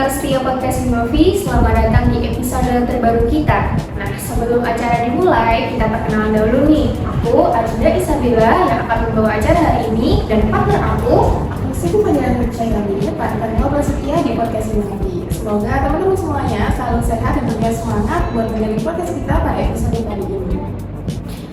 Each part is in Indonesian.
pendengar setia podcast Movie, selamat datang di episode terbaru kita. Nah, sebelum acara dimulai, kita perkenalan dahulu nih. Aku Ajda Isabella yang akan membawa acara hari ini, dan partner aku Aku Panjalan Percaya Lagi, partner ngobrol setia di podcast Movie. Semoga teman-teman semuanya selalu sehat dan juga semangat buat menjalani podcast kita pada episode kali ini.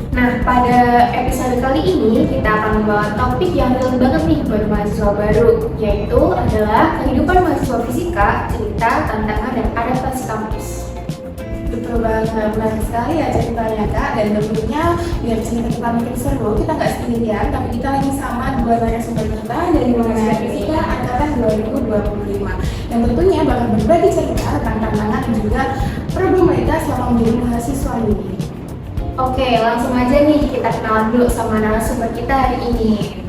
Nah, pada episode kali ini kita akan membawa topik yang real banget nih buat mahasiswa baru, yaitu adalah kehidupan mahasiswa fisika, cerita, tantangan, dan adaptasi kampus. Betul banget, menarik sekali ya ceritanya Kak. Dan tentunya biar cerita kita makin seru, kita nggak sendirian, tapi kita lagi sama dua narasumber kita dari mahasiswa fisika angkatan 2025 yang tentunya bakal berbagi cerita tentang tantangan dan juga problem mereka selama menjadi mahasiswa ini. Oke, langsung aja nih kita kenalan dulu sama narasumber kita hari ini.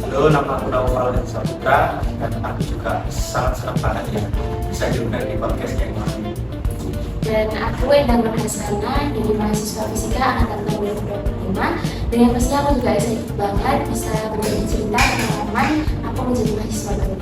Halo, nama aku Naufal dan Saputra, dan aku juga sangat senang banget ya bisa diundang di podcastnya ini. Dan aku Endang Nurhasana dari mahasiswa fisika angkatan 2025. Dan yang pastinya aku juga excited banget bisa berbagi cerita pengalaman aku menjadi mahasiswa baru.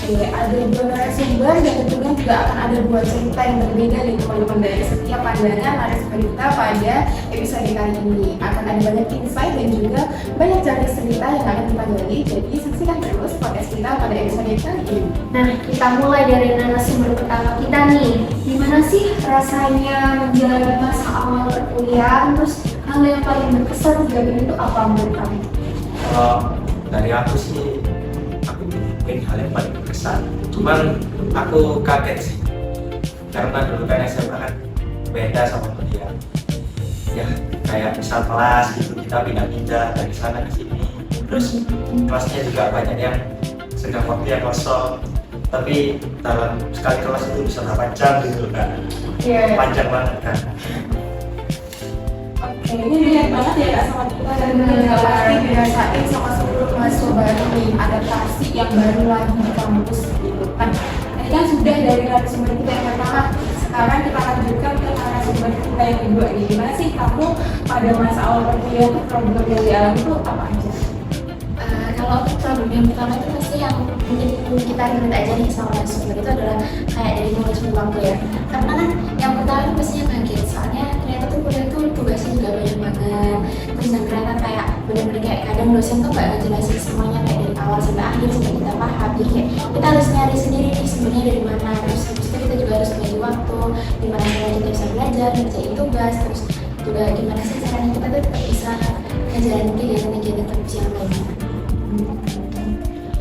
Oke, ada dua narasumber dan tentunya juga akan ada dua cerita yang berbeda nih teman-teman dari setiap pandangan narasumber kita pada episode kali ini. Akan ada banyak insight dan juga banyak cerita yang akan kita gali. Jadi saksikan terus podcast kita pada episode kali ini. Nah, kita mulai dari narasumber pertama kita nih. Gimana sih rasanya menjalani masa awal perkuliahan? Terus hal yang paling berkesan juga itu apa menurut kamu? Kalau dari aku sih, aku mungkin hal yang paling berkesan. Cuman aku kaget sih, karena dulu kan SMA kan beda sama kuliah. Ya kayak misal kelas gitu, kita pindah-pindah dari sana ke sini. Terus kelasnya juga banyak yang sedang waktu yang kosong. Tapi dalam sekali kelas itu bisa 8 jam gitu kan. Iya. Panjang banget kan. Oke, ini dilihat banget ya Kak sama kita dan juga pasti dirasain sama seluruh mahasiswa baru nih, adaptasi yang baru lagi di kampus gitu kan. Tadi kan sudah dari narasumber kita yang pertama, sekarang kita lanjutkan ke narasumber kita yang kedua nih. Gimana sih kamu pada masa awal perkuliahan tuh problem yang dialami itu apa aja? Kalau untuk problem yang pertama itu pasti yang mungkin kita relate aja nih sama narasumber itu adalah kayak dari ngurus waktu ya. Karena kan yang pertama itu pastinya kaget, soalnya ternyata tuh kuliah tuh tugasnya juga banyak banget. Terus yang ternyata kayak bener-bener kayak kadang dosen tuh nggak ngejelasin semuanya kayak dari awal sampai akhir sampai kita paham. Jadi kayak kita harus nyari sendiri nih sebenarnya dari mana. Terus habis itu kita juga harus bagi waktu gimana caranya kita bisa belajar, ngerjain tugas, terus juga gimana sih caranya kita tuh tetap bisa ngejalanin kegiatan-kegiatan kampus yang lainnya.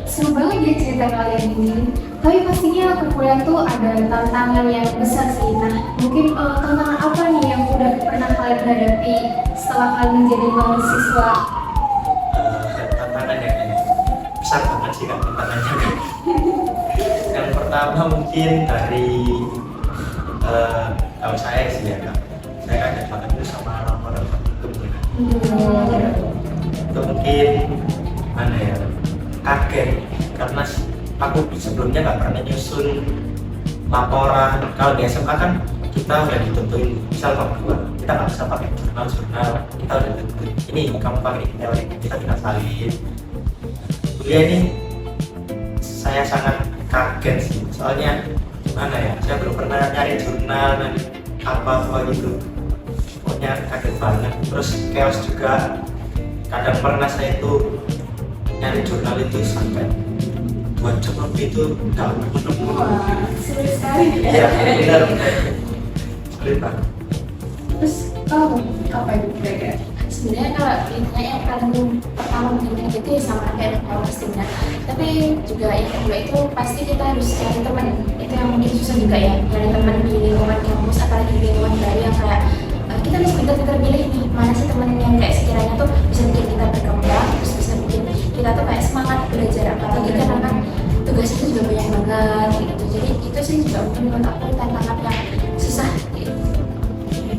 Seru banget ya cerita kalian ini. Tapi pastinya perkuliahan tuh ada tantangan yang besar sih. Nah, mungkin tantangan apa nih yang udah pernah kalian hadapi setelah kalian menjadi mahasiswa? Tantangan yang besar banget sih kan tantangannya. Yang pertama mungkin dari kalau saya sih ya Kak, saya kaget banget itu sama laporan itu mungkin mana ya, kaget karena aku sebelumnya nggak pernah nyusun laporan. Kalau di SMA kan kita udah ditentuin, misal bab 2 kita nggak bisa pakai jurnal, kita udah ditentuin ini kamu pakai teori, kita tinggal salin. Kuliah ini saya sangat kaget sih, soalnya gimana ya, saya belum pernah nyari jurnal dan apa gitu, pokoknya kaget banget. Terus chaos juga, kadang pernah saya itu nyari jurnal itu sampai 2 jam lebih itu nggak nemu. Wah, sulit sekali Iya benar, sulit banget. Terus apa itu kira-kira? Sebenarnya kalau ditanya yang paling pertama mungkin itu ya sama kayak awal pastinya, tapi juga yang kedua itu pasti kita harus cari teman. Itu yang mungkin susah juga ya, cari teman di lingkungan kampus, apalagi di lingkungan baru yang kayak kita harus pintar-pintar pilih nih mana sih teman yang kayak sekiranya tuh bisa bikin kita berkembang, terus bisa bikin kita tuh kayak semangat belajar, apalagi karena kan tugas itu juga banyak banget gitu. Jadi itu sih juga mungkin menurut aku tantangan yang susah gitu.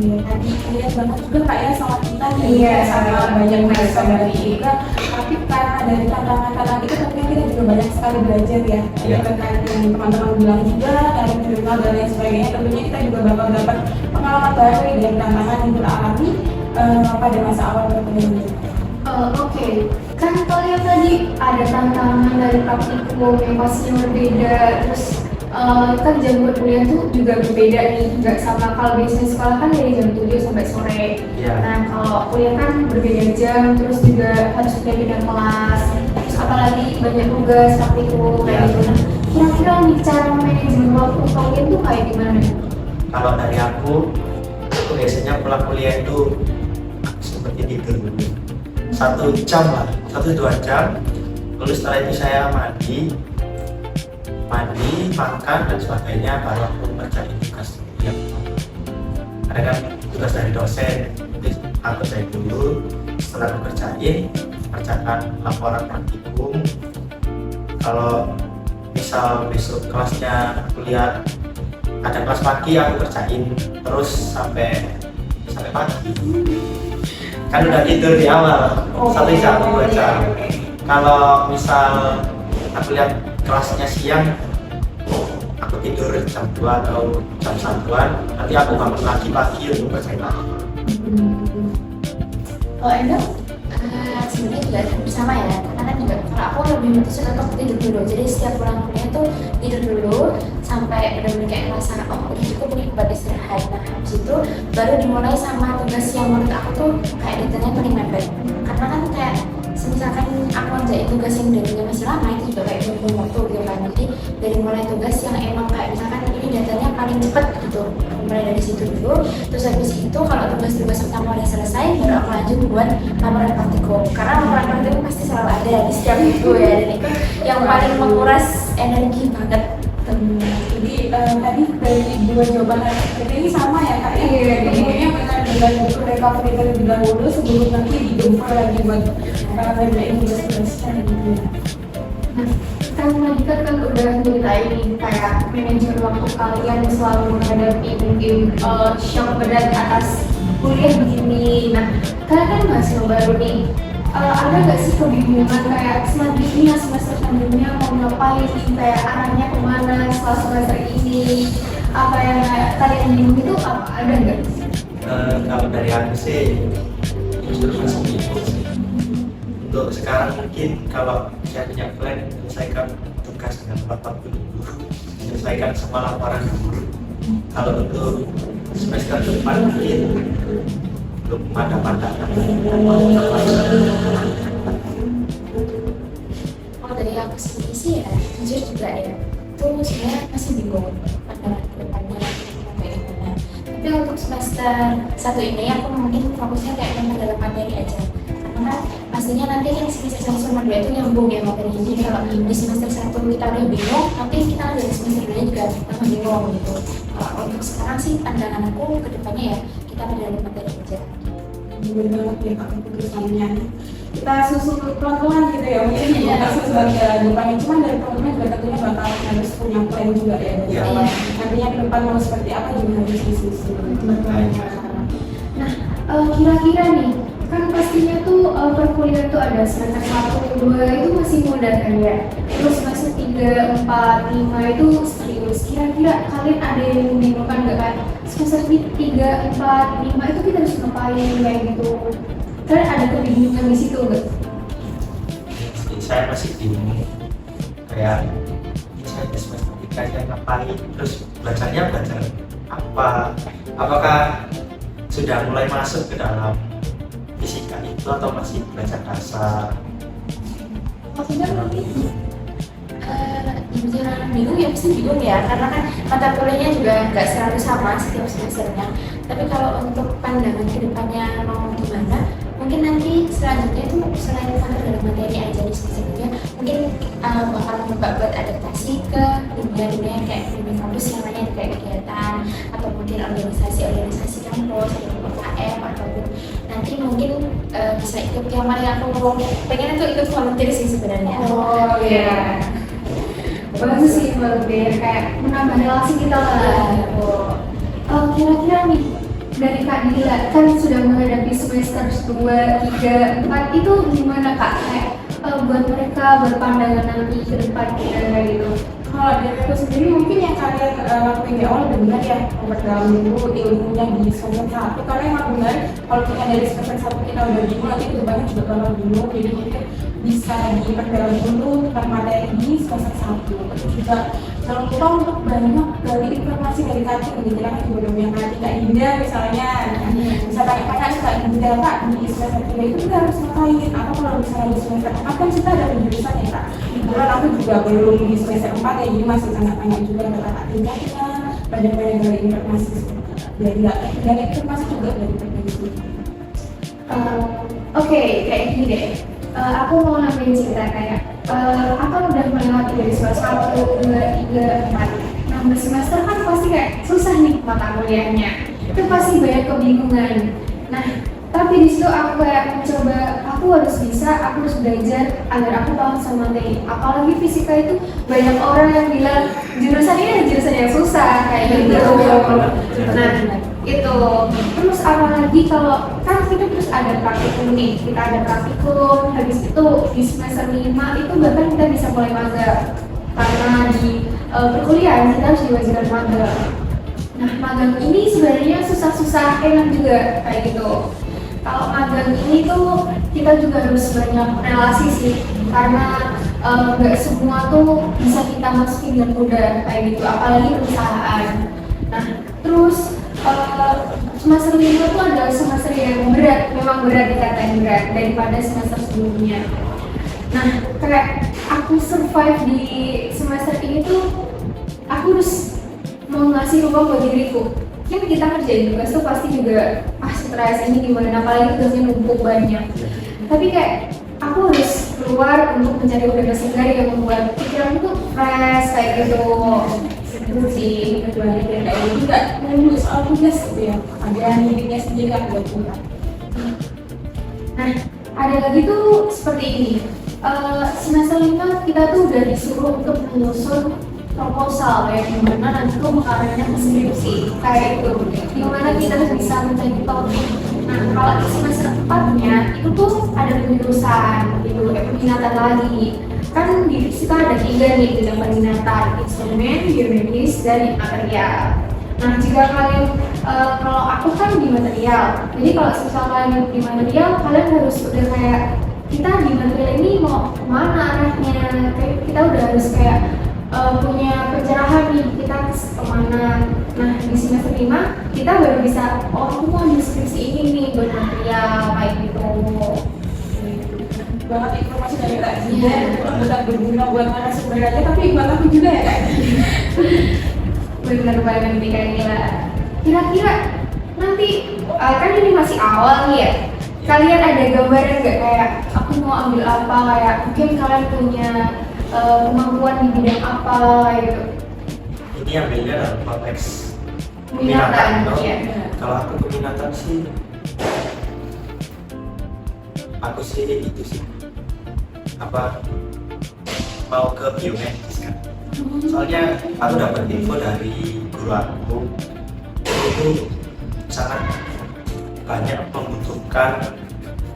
Tadi lihat banget juga Kak ya sama kita nih, Iya, sama banyak mahasiswa dari juga. Tapi karena dari tantangan-tantangan itu tentunya kita juga banyak sekali belajar ya. Iya. Terkait yang teman-teman bilang juga dari jurnal dan lain sebagainya, tentunya kita juga bakal dapat pengalaman baru dari tantangan yang kita alami pada masa awal perkuliahan. Oke, kan kalian tadi ada tantangan dari praktikum yang pastinya berbeda, terus kan jam berkuliah tuh juga berbeda nih, nggak sama kalau biasanya sekolah kan dari jam 7 sampai sore. Iya. Nah kalau kuliah kan berbeda jam, terus juga harus pindah kelas, terus apalagi banyak tugas seperti itu kayak Iya. gitu. Nah kira-kira nih cara manajemen waktu kalian tuh kayak gimana nih? Kalau dari aku biasanya pulang kuliah itu seperti tidur dulu 1 jam lah, 1-2 jam. Lalu setelah itu saya mandi, makan dan sebagainya, baru aku ngerjain tugas yang ada kan tugas dari dosen. Jadi aku kerjain dulu, setelah aku kerjakan laporan praktikum. Kalau misal besok kelasnya aku lihat ada kelas pagi, aku kerjain terus sampai pagi. Kan udah tidur di awal 1 jam 2 jam. Kalau misal aku lihat kelasnya siang, aku tidur jam 2 atau jam 1-an, nanti aku bangun lagi pagi untuk kerjain lagi. Kalau Enda sebenarnya juga sama ya, karena kan juga kalau aku lebih memutuskan untuk tidur dulu. Jadi setiap pulang kuliah tuh tidur dulu sampai benar-benar kayak merasa oh udah cukup nih buat istirahat. Nah habis itu baru dimulai sama tugas yang menurut aku tuh kayak detailnya paling mepet. Karena kan kayak misalkan aku ngerjain tugas yang datanya masih lama itu juga kayak buang waktu gitu kan. Jadi dari mulai tugas yang emang kayak misalkan ini datanya paling cepet gitu, mulai dari situ dulu. Terus habis itu kalau tugas-tugas pertama udah selesai baru aku lanjut buat laporan praktikum. Karena laporan praktikum pasti selalu ada di setiap minggu ya, dan itu yang paling menguras energi banget. Jadi tadi dari 2 jawaban ini sama ya kak ya? Kemudiannya benar-benar buku recovery terlebih dahulu sebelum nanti digempa lagi buat ngerjain tugas-tugasnya gitu. Nah, kita melanjutkan kan udah ceritain nih kayak manajemen waktu kalian selalu menghadapi mungkin shock berat atas kuliah begini. Nah, kalian kan mahasiswa baru nih, ada nggak sih kebingungan kayak selanjutnya semester selanjutnya mau ngapain, kayak arahnya kemana setelah semester ini? Apa yang kalian bingung itu apa, ada nggak? Kalau dari aku sih justru masih bingung sih. Untuk sekarang mungkin kalau saya punya plan, selesaikan tugas dengan tepat dulu, selesaikan semua laporan dulu. Kalau untuk semester depan mungkin belum ada pandangan. Kalau dari aku sendiri sih ya, jujur juga ya, itu sebenarnya masih bingung pandangan ke depannya kayak gimana. Tapi untuk semester 1 ini aku mungkin fokusnya kayak memang dalam materi aja. Karena pastinya nanti kan semester 1 sama 2 itu nyambung ya materi ini. Kalau di semester 1 kita udah bingung, nanti kita dari semester 2 juga tambah bingung gitu. Kalau untuk sekarang sih pandangan aku ke depannya ya, kita dalam materi aja. Benar banget ya kak keputusannya. Kita susun pelan-pelan gitu ya, mungkin bukan sebagai depannya, cuma dari teman-teman juga tentunya bakal harus punya plan juga ya. Iya. Nantinya ke depan mau seperti apa juga harus disusun. Nah, kira-kira nih, kan pastinya tuh perkuliahan tuh ada semester 1, 2 itu masih muda kan ya. Terus semester 3, 4, 5 itu serius. Kira-kira kalian ada yang membingungkan nggak kan? Semester 3, 4, 5 itu kita harus ngapain kayak gitu? Kalian ada kebingungan di situ nggak? Saya masih bingung, kayak saya di semester 3 aja ngapain, terus belajar apa? Apakah sudah mulai masuk ke dalam fisika itu atau masih belajar dasar? Maksudnya mungkin bicara bingung ya, pasti bingung ya, karena kan mata kuliahnya juga nggak selalu sama setiap semesternya. Tapi kalau untuk pandangan ke depannya mau gimana, mungkin nanti selanjutnya itu selain faktor dalam materi aja di semesternya, mungkin bakal mencoba buat adaptasi ke dunia-dunia kayak dunia kampus yang lainnya kayak kegiatan atau mungkin organisasi kampus atau UKM, ataupun nanti mungkin bisa ikut yang mana yang aku ngomong pengen itu ikut volunteer sih sebenarnya. Oh iya, bagus sih volunteer, kayak menambah relasi kita lah. Kira-kira nih dari Kak Dila kan sudah menghadapi semester 2, 3, 4 itu gimana Kak? Kayak buat mereka berpandangan nanti ke depan kayak gitu. Kalau dari aku sendiri mungkin yang kalian lakuin di awal benar ya, memperdalam dulu ilmunya di semester 1, karena emang benar kalau kita dari semester 1 kita udah bingung, nanti kedepannya juga bakal bingung. Jadi mungkin bisa diperdalam dulu tentang materi di semester 1. Terus juga Jangan lupa untuk banyak gali informasi dari cutting gitu kan, juga yang cutting Kak Dinda misalnya. Bisa tanya-tanya ke Kak Dinda, Kak di semester 3 itu kita harus ngapain, atau kalau misalnya di semester 4 kan kita ada penjurusan ya Kak. Kebetulan aku juga belum di semester 4 ya, jadi masih tanya-tanya juga ke Kak Dinda, kita banyak-banyak gali informasi dari informasi juga dari penjurusan. Oke, kayak gini deh. Aku mau nambahin cerita kayak aku udah melewati dari semester 1, 2, 3, 4. Nah, semester kan pasti kayak susah nih mata kuliahnya. Itu pasti banyak kebingungan. Nah, tapi di situ aku kayak mencoba, aku harus bisa, aku harus belajar agar aku paham sama materi. Apalagi fisika itu banyak orang yang bilang jurusan ini jurusan yang susah kayak gitu. Nah, itu terus apalagi kalau kan kita terus ada praktikum nih, kita ada praktikum, habis itu di semester 5 itu bahkan kita bisa mulai magang karena di perkuliahan kita harus diwajibkan magang. Nah, magang ini sebenarnya susah-susah enak juga kayak gitu. Kalau magang ini tuh kita juga harus banyak relasi sih, karena nggak semua tuh bisa kita masukin dengan mudah kayak gitu, apalagi perusahaan. Nah, terus semester 5 itu adalah semester yang berat, memang berat dikatain berat daripada semester sebelumnya. Nah, kayak aku survive di semester ini tuh, aku harus mau ngasih ruang buat diriku. Kan kita kerjain tugas tuh pasti juga stres ini gimana, apalagi tugasnya numpuk banyak. Tapi kayak aku harus keluar untuk mencari udara segar yang membuat pikiranku tuh fresh kayak gitu. Itu sih Kecuali kayak gitu nggak melulu soal tugas gitu ya, ada dirinya sendiri kan buat kita. Nah, ada lagi tuh seperti ini. Semester 5 kita tuh udah disuruh untuk menyusun proposal ya, dimana nanti tuh mengarahnya ke skripsi kayak itu, dimana kita bisa mencari topik. Nah, kalau di semester 4-nya itu tuh ada penjurusan gitu, peminatan lagi. Kan di fisika ada 3 nih bidang peminatan, instrumen, biomedis, dan material. Nah, jika kalian, kalau aku kan di material, jadi kalau misal kalian di material, kalian harus udah kayak, kita di material ini mau kemana arahnya, kayak kita udah harus kayak punya pencerahan nih, kita kemana. Nah, di semester 5, kita baru bisa, oh aku mau deskripsi ini nih buat material, kayak gitu. Banget informasi dari Kak Dinda, bukan berguna buat narasumber aja, tapi buat aku juga ya Kak. Benar banget nih Kak Nila. Kira-kira nanti kan ini masih awal nih ya. Kalian ada gambaran nggak kayak aku mau ambil apa, kayak mungkin kalian punya kemampuan di bidang apa gitu? Ini ambilnya dalam konteks Minatan, no? ya. Kalau aku peminatan sih, aku sih itu sih apa, mau ke biomedis kan. Soalnya aku dapat info dari guru aku itu sangat banyak membutuhkan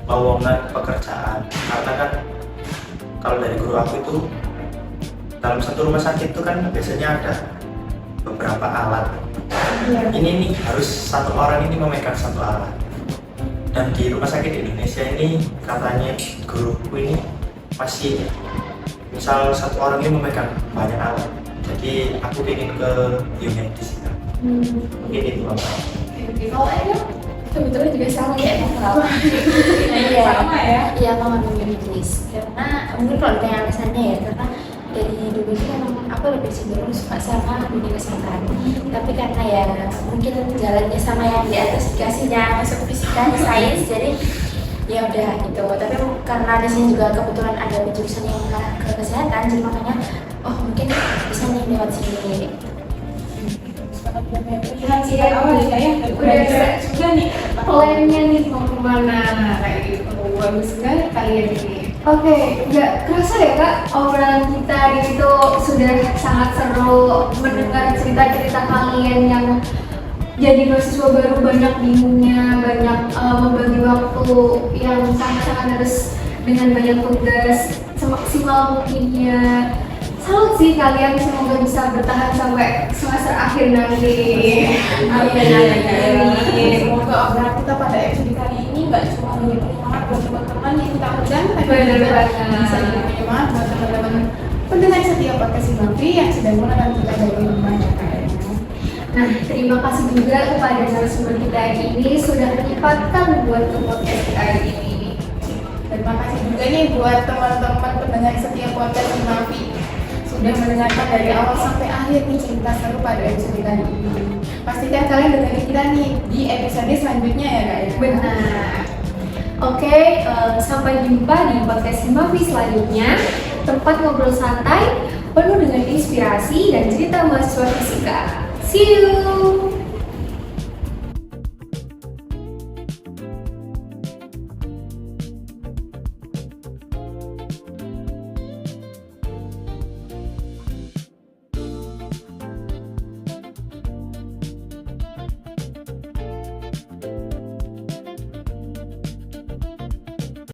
lowongan pekerjaan, karena kan kalau dari guru aku itu dalam satu rumah sakit itu kan biasanya ada beberapa alat. Ini nih harus satu orang ini memegang satu alat. Dan di rumah sakit di Indonesia ini katanya guruku ini masih misal satu orang ini memegang banyak alat. Jadi aku ingin ke biomedis kan. Mungkin itu apa? Kalau aja Kebetulan juga sama ya, Sama ya. Iya, mau ngambil biomedis karena mungkin kalau ditanya alasannya ya, karena dari dulu itu memang aku lebih cenderung suka sama dunia kesehatan. Tapi karena ya mungkin jalannya sama yang di atas dikasihnya masuk fisika, sains, jadi ya udah gitu. Tapi karena di sini juga kebetulan ada jurusan yang mengarah ke kesehatan, jadi makanya oh mungkin bisa nih lewat sini. Pilihan sih awal ya, udah sudah nih. plannya nih mau kemana kayak gitu. Bagus sekali kalian ini. Oke, nggak kerasa ya Kak, obrolan kita itu sudah sangat seru mendengar cerita-cerita kalian yang jadi mahasiswa baru, banyak bingungnya, banyak membagi waktu yang sangat-sangat harus dengan banyak tugas semaksimal mungkinnya. Salut sih kalian, semoga bisa bertahan sampai semester akhir nanti. Amin. Semoga obrolan kita pada episode kali ini nggak cuma menjadi penyemangat buat teman-teman yang kita undang, tapi Bener juga banget. bisa jadi penyemangat buat teman-teman pendengar setia podcast Himafi yang sudah menonton kita dari rumah ya Kak ya. Nah, terima kasih juga kepada narasumber kita hari ini sudah menyempatkan buat ke podcast kita hari ini. Terima kasih juga nih buat teman-teman pendengar setia podcast Himafi sudah mendengarkan dari awal sampai akhir nih cerita seru pada episode kali ini. Pastikan kalian dengerin kita nih di episode selanjutnya ya Kak ya. Benar. Oke, sampai jumpa di podcast Himafi selanjutnya. Tempat ngobrol santai, penuh dengan inspirasi dan cerita mahasiswa fisika. See you!